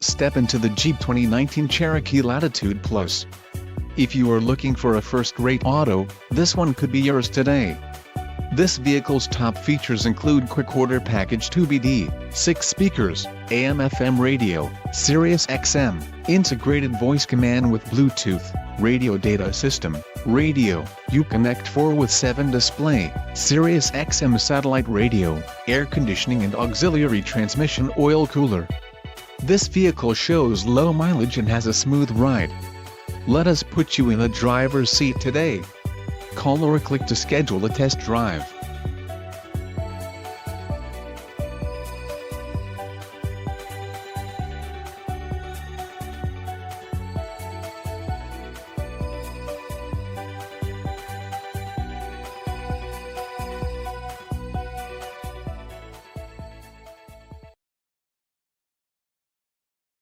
Step into the Jeep 2019 Cherokee Latitude Plus. If you are looking for a first-rate auto, this one could be yours today. This vehicle's top features include quick order package 2BD, 6 speakers, AM/FM radio, Sirius XM, integrated voice command with Bluetooth, radio data system, radio, Uconnect 4/7 display, Sirius XM satellite radio, air conditioning and auxiliary transmission oil cooler. This vehicle shows low mileage and has a smooth ride. Let us put you in the driver's seat today. Call or click to schedule a test drive.